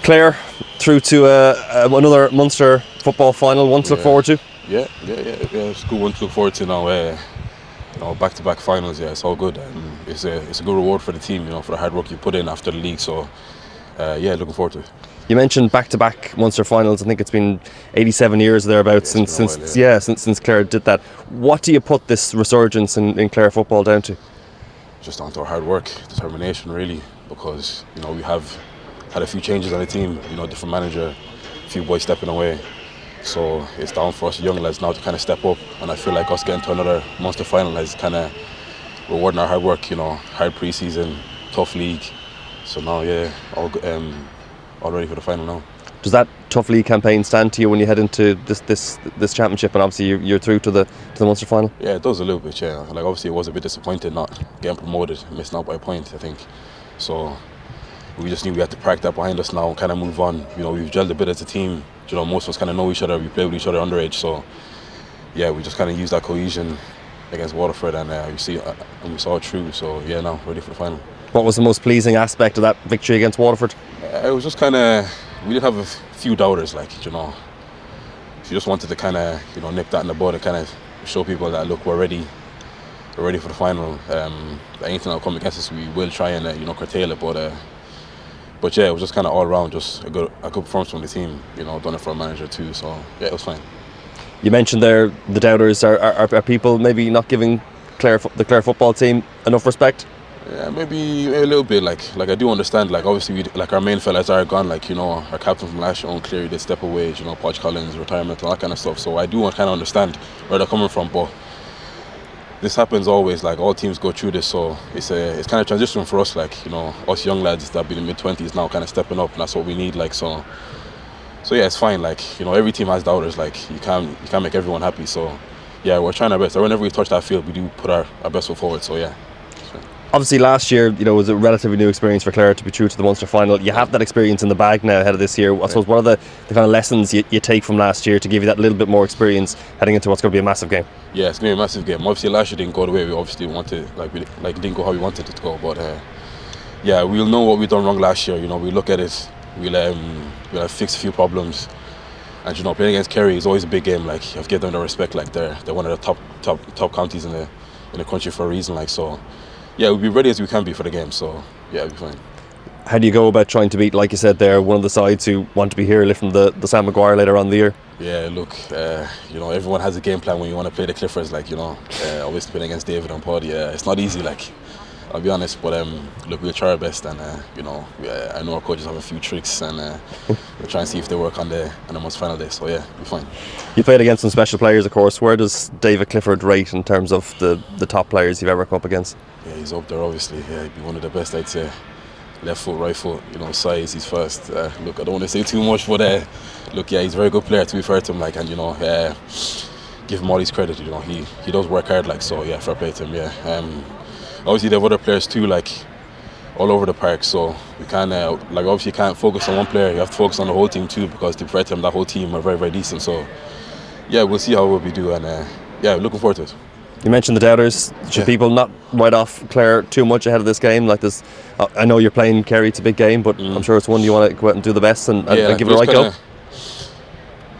Clare through to another Munster Football final, one to look forward to. Yeah. It's a good one to look forward to now. Back-to-back finals. Yeah, it's all good. It's a good reward for the team, for the hard work you put in after the league. So, looking forward to it. You mentioned back-to-back Munster finals. I think it's been 87 years thereabouts since Clare did that. What do you put this resurgence in Clare football down to? Just down to our hard work, determination, really. Because we have had a few changes on the team. Different manager, a few boys stepping away. So it's down for us young lads now to kind of step up, and I feel like us getting to another Munster final is kind of rewarding our hard work. Hard pre-season, tough league. So now, all ready for the final now. Does that tough league campaign stand to you when you head into this championship, and obviously you're through to the Munster final? Yeah, it does a little bit. Yeah, like obviously it was a bit disappointing not getting promoted, missing out by a point, I think. So we just knew we had to park that behind us now and kind of move on. We've gelled a bit as a team. Most of us kind of know each other. We play with each other underage. So yeah, we just kind of used that cohesion against Waterford, and we saw it through. So yeah, now ready for the final. What was the most pleasing aspect of that victory against Waterford? It was just kind of, we did have a few doubters, you just wanted to kind of nip that in the bud and kind of show people that look, we're ready for the final. Anything that'll come against us, we will try and curtail it. But yeah, it was just kind of all around, just a good performance from the team. Done it for a manager too. So yeah, it was fine. You mentioned there the doubters. Are people maybe not giving the Clare football team enough respect? Yeah, maybe a little bit. Like I do understand. Obviously, our main fellas are gone. Our captain from last year, Clare, did step away. Podge Collins, retirement, all that kind of stuff. So I do kind of understand where they're coming from. But this happens always. All teams go through this. So it's kind of transition for us. Us young lads that be in the mid-20s now, kind of stepping up, and that's what we need. So yeah, it's fine. Every team has doubters. You can't make everyone happy. So yeah, we're trying our best. Whenever we touch that field, we do put our best foot forward. So yeah. Obviously last year, was a relatively new experience for Clare to be through to the Munster final. You have that experience in the bag now ahead of this year. I suppose what are the kind of lessons you take from last year to give you that little bit more experience heading into what's going to be a massive game? Yeah, it's going to be a massive game. Obviously last year didn't go the way we obviously wanted, didn't go how we wanted it to go. But yeah, we'll know what we've done wrong last year. We look at it, we'll have fixed a few problems. And playing against Kerry is always a big game. You have to give them the respect. They're one of the top counties in the country for a reason. So yeah, we'll be ready as we can be for the game. So yeah, it'll be fine. How do you go about trying to beat, like you said there, one of the sides who want to be here lifting the Sam Maguire later on in the year? Yeah, look, everyone has a game plan when you want to play the Cliffords. Obviously playing against David and Pod. Yeah, it's not easy. I'll be honest, but look, we'll try our best, and I know our coaches have a few tricks, and we'll try and see if they work on the most final day. So yeah, we'll be fine. You played against some special players, of course. Where does David Clifford rate in terms of the top players you've ever come up against? Yeah, he's up there, obviously. Yeah, he'd be one of the best, I'd say. Left foot, right foot, size, he's fast. Look, I don't want to say too much, but look, yeah, he's a very good player, to be fair to him, and give him all his credit. He does work hard, so yeah, fair play to him. Yeah. Obviously, they have other players too, all over the park. So we can't, obviously, you can't focus on one player. You have to focus on the whole team too, because to be fair to him, that whole team are very, very decent. So yeah, we'll see how well we do, and yeah, looking forward to it. You mentioned the doubters. Should people not write off Clare too much ahead of this game? I know you're playing Kerry, it's a big game, but I'm sure it's one you want to go out and do the best and give it a right go.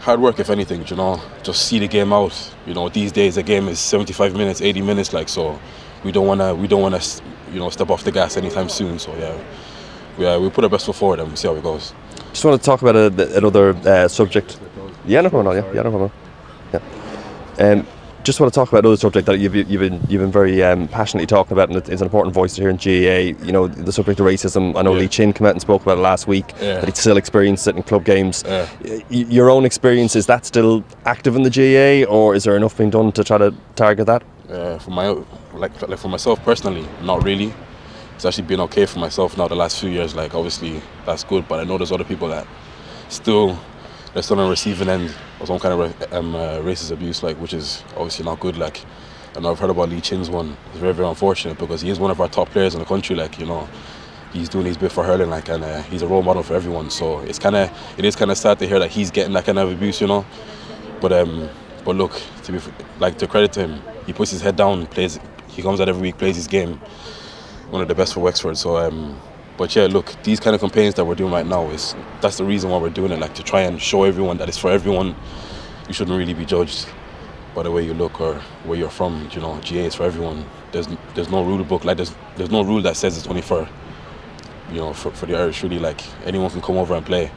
Hard work, if anything. Just see the game out. These days a game is 75 minutes, 80 minutes. So we don't want to step off the gas anytime soon. So yeah, we put our best foot forward and we'll see how it goes. Just want to talk about another subject. Yeah, no problem. Yeah, no problem. Yeah. Just want to talk about another subject that you've been very passionately talking about, and it's an important voice to hear in GAA. The subject of racism. I know Lee Chin came out and spoke about it last week. That he'd still experienced it in club games. Your own experience, is that still active in the GAA, or is there enough being done to try to target that? For myself personally, not really. It's actually been okay for myself now the last few years. Obviously that's good, but I know there's other people that they're still on the receiving end of some kind of racist abuse, which is obviously not good. And I've heard about Lee Chin's one. It's very, very unfortunate, because he is one of our top players in the country. He's doing his bit for hurling, and he's a role model for everyone. So it is kind of sad to hear that he's getting that kind of abuse, But look, to credit to him, he puts his head down, plays. He comes out every week, plays his game. One of the best for Wexford. So, But yeah, look, these kind of campaigns that we're doing right now that's the reason why we're doing it, like to try and show everyone that it's for everyone. You shouldn't really be judged by the way you look or where you're from. You know, GA is for everyone. There's no rule book, like there's no rule that says it's only for, you know, for the Irish. Really, like anyone can come over and play.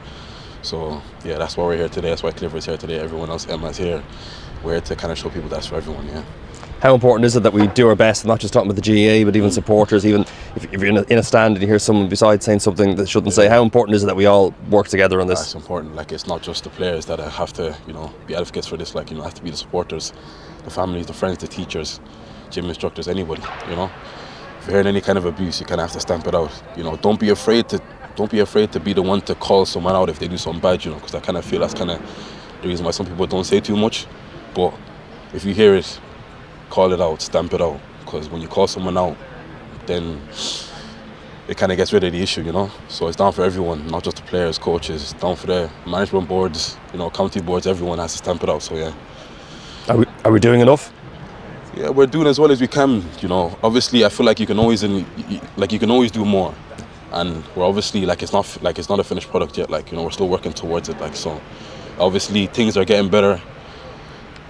So yeah, that's why we're here today. That's why Clifford's here today. Everyone else, Emma's here. We're here to kind of show people that's for everyone. Yeah. How important is it that we do our best, not just talking about the GAA, but even supporters, even if you're in a stand and you hear someone beside saying something that shouldn't say, how important is it that we all work together on this? It's important. Like, it's not just the players that have to, you know, be advocates for this. Like, you know, have to be the supporters, the families, the friends, the teachers, gym instructors, anybody, you know. If you're hearing any kind of abuse, you kind of have to stamp it out. You know, don't be afraid to be the one to call someone out if they do something bad, you know, because I kind of feel that's kind of the reason why some people don't say too much. But if you hear it, call it out, stamp it out, because when you call someone out, then it kind of gets rid of the issue, you know. So it's down for everyone, not just the players, coaches. It's down for the management boards, you know, county boards. Everyone has to stamp it out. So yeah. Are we doing enough? Yeah, we're doing as well as we can. You know, obviously, I feel like you can always do more, and we're obviously it's not a finished product yet. Like, you know, we're still working towards it. Like, so obviously things are getting better.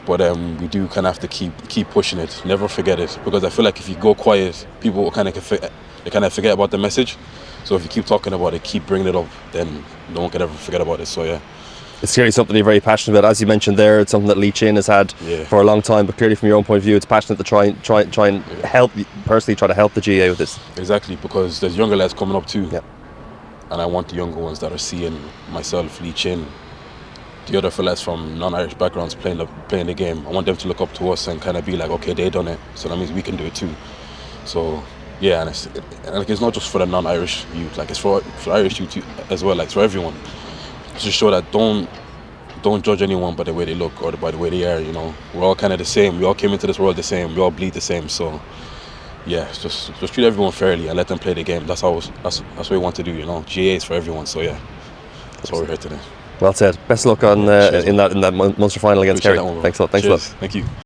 But we do kind of have to keep pushing it. Never forget it, because I feel like if you go quiet, people will kind of forget about the message. So if you keep talking about it, keep bringing it up, then no one can ever forget about it. So yeah, it's clearly something you're very passionate about. As you mentioned there, it's something that Lee Chin has had for a long time. But clearly, from your own point of view, it's passionate to try and help personally, try to help the GA with this. Exactly, because there's younger lads coming up too, yeah. And I want the younger ones that are seeing myself, Lee Chin, the other fellas from non-Irish backgrounds playing the game. I want them to look up to us and kind of be like, okay, they done it, so that means we can do it too. So yeah, and it's not just for the non-Irish youth, like it's for Irish youth as well, like it's for everyone. Just to show that don't judge anyone by the way they look or by the way they are. You know, we're all kind of the same. We all came into this world the same. We all bleed the same. So yeah, just treat everyone fairly and let them play the game. That's what we want to do. You know, GA is for everyone. So yeah, that's why we're here today. Well said. Best of luck in that Munster final against Kerry. Thanks a lot. Thanks a lot. Thank you.